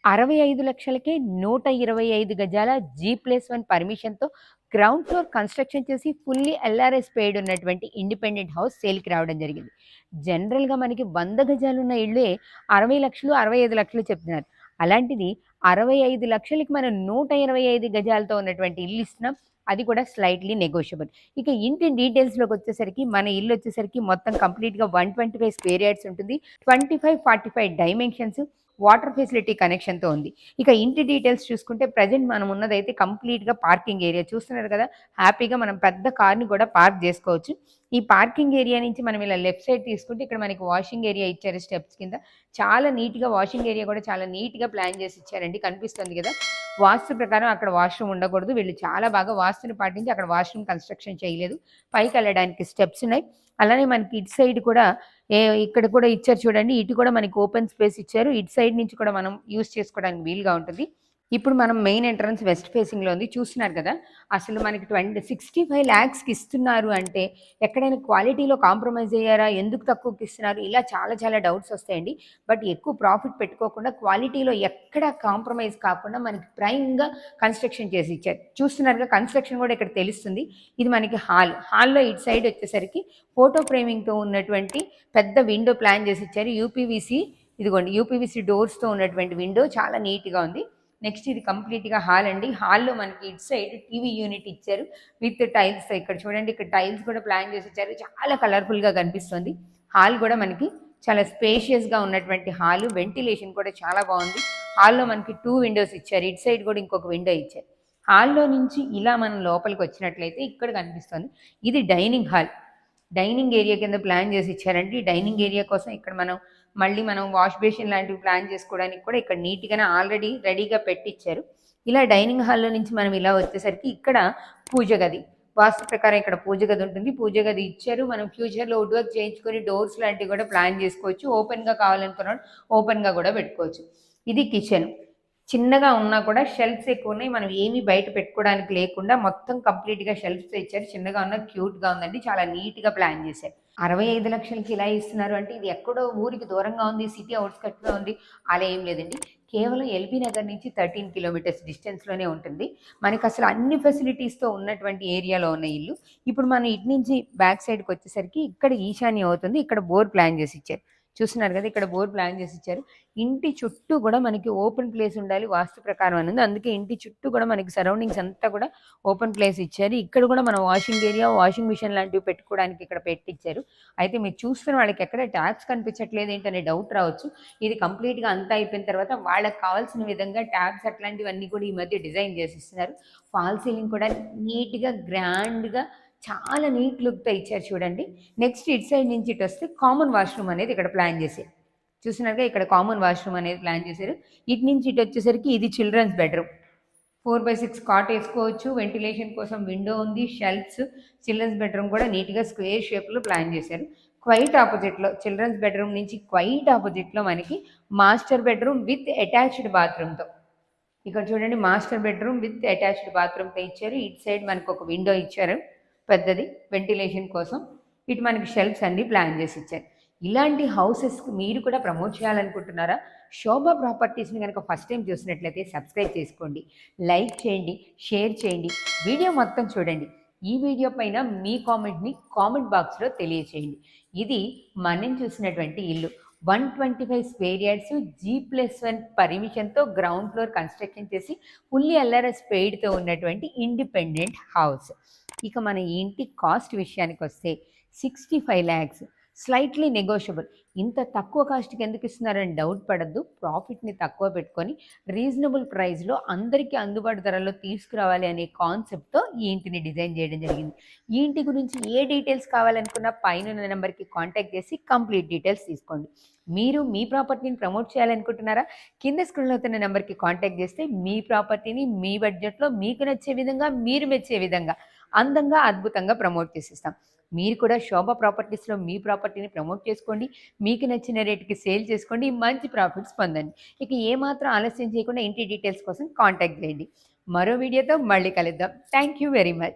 65 లక్షలకే 125 గజాల G+1 పర్మిషన్‌తో ground floor construction చేసి ఫుల్లీ ఎల్ఆర్ఎస్ పెయిడ్ ఉన్నటువంటి ఇండిపెండెంట్ హౌస్ సేల్‌కి రావడం జరిగింది. జనరల్‌గా మనకి 100 గజాలున్న ఇళ్ళే 60,00,000, 65,00,000 చెప్తున్నారు. అలాంటిది 65 లక్షలకి మనం 125 గజాలతో ఉన్నటువంటి ఇల్లు ఇస్తున్నాం. అది కూడా స్లైట్‌లీ నెగోషియబుల్. ఇక ఇంటి డీటెయిల్స్‌లోకొచ్చేసరికి మన ఇల్లొచ్చేసరికి మొత్తం కంప్లీట్‌గా 125 స్క్వేర్ యార్డ్స్ ఉంటుంది. 25, 45 డైమెన్షన్స్, వాటర్ ఫెసిలిటీ కనెక్షన్‌తో ఉంది. ఇక ఇంటి డీటెయిల్స్ చూసుకుంటే ప్రెజెంట్ మనం ఉన్నదైతే కంప్లీట్‌గా పార్కింగ్ ఏరియా చూస్తున్నారు కదా! హ్యాపీగా మనం పెద్ద కార్‌ని కూడా పార్క్ జేసుకోవచ్చు. ఈ పార్కింగ్ ఏరియా నుంచి మనం ఇలా లెఫ్ట్ సైడ్ తీసుకుంటే ఇక్కడ మనకి వాషింగ్ ఏరియా ఇచ్చారు స్టెప్స్ కింద. చాలా నీట్‌గా వాషింగ్ ఏరియా కూడా చాలా నీట్‌గా ప్లాన్ చేసి ఇచ్చారండి. కనిపిస్తుంది కదా! వాస్తు ప్రకారం అక్కడ వాష్‌రూమ్ ఉండకూడదు. వీళ్ళు చాలా బాగా వాస్తుని పాటించి అక్కడ వాష్‌రూమ్ కన్‌స్ట్రక్షన్ చేయలేదు. పైకెళ్ళడానికి స్టెప్స్ ఉన్నాయి. అలానే మనకి ఇటు సైడ్ కూడా ఇక్కడ కూడా ఇచ్చారు చూడండి. ఇటు కూడా మనకి ఓపెన్ స్పేస్ ఇచ్చారు. ఇటు సైడ్ నుంచి కూడా మనం యూజ్ చేసుకోవడానికి వీలుగా ఉంటుంది. ఇప్పుడు మనం మెయిన్ ఎంట్రన్స్ వెస్ట్ ఫేసింగ్‌లో ఉంది. చూస్తున్నారు కదా! అసలు మనకి 65 లాక్స్‌కి ఇస్తున్నారు అంటే ఎక్కడైనా క్వాలిటీలో కాంప్రమైజ్ అయ్యారా? ఎందుకు తక్కువకి ఇస్తున్నారు? ఇలా చాలా చాలా డౌట్స్ వస్తాయండి. బట్ ఎక్కువ ప్రాఫిట్ పెట్టుకోకుండా క్వాలిటీలో ఎక్కడ కాంప్రమైజ్ కాకుండా మనకి ప్రైమ్‌గా కన్‌స్ట్రక్షన్ చేసి ఇచ్చారు. చూస్తున్నారుగా కన్‌స్ట్రక్షన్ కూడా ఇక్కడ తెలుస్తుంది. ఇది మనకి హాల్. హాల్‌లో ఇటు సైడ్ వచ్చేసరికి ఫోటో ఫ్రేమింగ్‌తో ఉన్నటువంటి పెద్ద విండో ప్లాన్ చేసి ఇచ్చారు. యూపీవీసీ ఇదిగోండి యూపీవీసీ డోర్స్‌తో ఉన్నటువంటి విండో చాలా నీట్‌గా ఉంది. నెక్స్ట్ ఇది కంప్లీట్‌గా హాల్ అండి. హాల్‌లో మనకి ఇటు సైడ్ టీవీ యూనిట్ ఇచ్చారు విత్ టైల్స్. ఇక్కడ చూడండి ఇక్కడ టైల్స్ కూడా ప్లాన్ చేసి ఇచ్చారు. చాలా కలర్‌ఫుల్‌గా కనిపిస్తుంది. హాల్ కూడా మనకి చాలా స్పేషియస్‌గా ఉన్నటువంటి హాలు. వెంటిలేషన్ కూడా చాలా బాగుంది. హాల్‌లో మనకి 2 విండోస్ ఇచ్చారు. ఇటు సైడ్ కూడా ఇంకొక విండో ఇచ్చారు. హాల్‌లో నుంచి ఇలా మనం లోపలికి వచ్చినట్లయితే ఇక్కడ కనిపిస్తుంది. ఇది డైనింగ్ హాల్. డైనింగ్ ఏరియా కింద ప్లాన్ చేసి ఇచ్చారండి. డైనింగ్ ఏరియా కోసం ఇక్కడ మనం వాష్ బేసిన్ లాంటివి ప్లాన్ చేసుకోవడానికి కూడా ఇక్కడ నీట్‌గానే ఆల్రెడీ రెడీగా పెట్టిచ్చారు. ఇలా డైనింగ్ హాల్‌లో నుంచి మనం ఇలా వచ్చేసరికి ఇక్కడ పూజ గది. వాస్తు ప్రకారం ఇక్కడ పూజ గది ఉంటుంది. పూజ గది ఇచ్చారు. మనం ఫ్యూచర్‌లో వుడ్ వర్క్ చేయించుకొని డోర్స్ లాంటివి కూడా ప్లాన్ చేసుకోవచ్చు. ఓపెన్‌గా కావాలనుకున్నవాళ్ళు ఓపెన్‌గా కూడా పెట్టుకోవచ్చు. ఇది కిచెన్. చిన్నగా ఉన్నా కూడా షెల్ఫ్స్ ఎక్కువున్నాయి. మనం ఏమీ బయట పెట్టుకోవడానికి లేకుండా మొత్తం కంప్లీట్‌గా షెల్ఫ్స్ ఇచ్చారు. చిన్నగా ఉన్న క్యూట్‌గా ఉందండి. చాలా నీట్‌గా ప్లాన్ చేశారు. 65 లక్షలకి ఇలా ఇస్తున్నారు అంటే ఇది ఎక్కడో ఊరికి దూరంగా ఉంది. సిటీ ఔట్‌స్కట్స్‌లో ఉంది. అలా ఏం లేదండి. కేవలం ఎల్బీ నగర్ నుంచి 13 కిలోమీటర్స్ డిస్టెన్స్‌లోనే ఉంటుంది. మనకసలు అన్ని ఫెసిలిటీస్‌తో ఉన్నటువంటి ఏరియాలో ఉన్న ఇల్లు. ఇప్పుడు మనం ఇటు నుంచి బ్యాక్ సైడ్‌కొచ్చేసరికి ఇక్కడ ఈశాన్యం అవుతుంది. ఇక్కడ బోర్ ప్లాన్ చేసి ఇచ్చారు. చూస్తున్నారు కదా! ఇక్కడ బోర్ ప్లాన్ చేసి ఇచ్చారు. ఇంటి చుట్టూ కూడా మనకి ఓపెన్ ప్లేస్ ఉండాలి వాస్తు ప్రకారం అని ఉంది. అందుకే ఇంటి చుట్టూ కూడా మనకి సరౌండింగ్స్ అంతా కూడా ఓపెన్ ప్లేస్ ఇచ్చారు. ఇక్కడ కూడా మనం వాషింగ్ ఏరియా, వాషింగ్ మిషన్ లాంటివి పెట్టుకోవడానికి ఇక్కడ పెట్టిచ్చారు. అయితే మీరు చూస్తున్న వాళ్ళకి ఎక్కడ ట్యాప్స్ కనిపించట్లేదు ఏంటనే డౌట్ రావచ్చు. ఇది కంప్లీట్‌గా అంతా అయిపోయిన తర్వాత వాళ్ళకి కావాల్సిన విధంగా ట్యాప్స్ అట్లాంటివన్నీ కూడా ఈ మధ్య డిజైన్ చేసి ఇస్తున్నారు. ఫాల్ సీలింగ్ కూడా నీట్‌గా, గ్రాండ్‌గా చాలా నీట్ లుక్‌తో ఇచ్చారు చూడండి. నెక్స్ట్ ఇటు సైడ్ నుంచి ఇటొస్తే కామన్ వాష్‌రూమ్ అనేది ఇక్కడ ప్లాన్ చేశారు. చూస్తున్నారుగా ఇక్కడ కామన్ వాష్‌రూమ్ అనేది ప్లాన్ చేశారు. ఇటు నుంచి ఇటు వచ్చేసరికి ఇది చిల్డ్రన్స్ బెడ్‌రూమ్. 4/6 కాట్ ఏసుకోవచ్చు. వెంటిలేషన్ కోసం విండో ఉంది. షెల్ఫ్స్, చిల్డ్రన్స్ బెడ్‌రూమ్ కూడా నీట్‌గా స్క్వేర్ షేప్‌లో ప్లాన్ చేశారు. క్వైట్ ఆపోజిట్‌లో చిల్డ్రన్స్ బెడ్‌రూమ్ నుంచి క్వైట్ ఆపోజిట్‌లో మనకి మాస్టర్ బెడ్‌రూమ్ విత్ అటాచ్డ్ బాత్రూమ్‌తో. ఇక్కడ చూడండి మాస్టర్ బెడ్‌రూమ్ విత్ అటాచ్డ్ బాత్రూమ్‌తో ఇచ్చారు. ఇటు సైడ్ మనకు ఒక విండో ఇచ్చారు పెద్దది వెంటిలేషన్ కోసం. ఇటు మనకి షెల్ఫ్స్ అన్నీ ప్లాన్ చేసి ఇచ్చారు. ఇలాంటి హౌసెస్‌కి మీరు కూడా ప్రమోట్ చేయాలనుకుంటున్నారా? శోభ ప్రాపర్టీస్‌ని గనక ఫస్ట్ టైం చూసినట్లయితే సబ్స్క్రైబ్ చేసుకోండి. లైక్ చేయండి, షేర్ చేయండి. వీడియో మొత్తం చూడండి. ఈ వీడియో పైన మీ కామెంట్‌ని కామెంట్ బాక్స్‌లో తెలియచేయండి. ఇది మనం చూసినటువంటి ఇల్లు. 125 స్క్వేర్ యార్డ్స్ G+1 పర్మిషన్‌తో గ్రౌండ్ ఫ్లోర్ కన్‌స్ట్రక్షన్ చేసి ఫుల్లీ ఎల్ఆర్ఎస్ పెయిడ్‌తో ఉన్నటువంటి ఇండిపెండెంట్ హౌస్. ఇక మన ఇంటి కాస్ట్ విషయానికొస్తే 65 లాక్స్ స్లైట్‌లీ నెగోషియబుల్. ఇంత తక్కువ కాస్ట్‌కి ఎందుకు ఇస్తున్నారని డౌట్ పడొద్దు. ప్రాఫిట్‌ని తక్కువ పెట్టుకొని రీజనబుల్ ప్రైస్‌లో అందరికీ అందుబాటు ధరల్లో తీసుకురావాలి అనే కాన్సెప్ట్‌తో ఈ ఇంటిని డిజైన్ చేయడం జరిగింది. ఈ ఇంటి గురించి ఏ డీటెయిల్స్ కావాలనుకున్నా పైనున్న నెంబర్‌కి కాంటాక్ట్ చేసి కంప్లీట్ డీటెయిల్స్ తీసుకోండి. మీరు మీ ప్రాపర్టీని ప్రమోట్ చేయాలనుకుంటున్నారా? కింద స్క్రోల్ అవుతున్న నెంబర్‌కి కాంటాక్ట్ చేస్తే మీ ప్రాపర్టీని మీ బడ్జెట్‌లో మీకు నచ్చే విధంగా, మీరు మెచ్చే విధంగా అందంగా, అద్భుతంగా ప్రమోట్ చేసిస్తాం. మీరు కూడా శోభ ప్రాపర్టీస్‌లో మీ ప్రాపర్టీని ప్రమోట్ చేసుకోండి. మీకు నచ్చిన రేట్‌కి సేల్ చేసుకోండి. మంచి ప్రాఫిట్స్ పొందండి. ఇక ఏమాత్రం ఆలస్యం చేయకుండా ఇంటి డీటెయిల్స్ కోసం కాంటాక్ట్ చేయండి. మరో వీడియోతో మళ్ళీ కలుద్దాం. Thank you very much.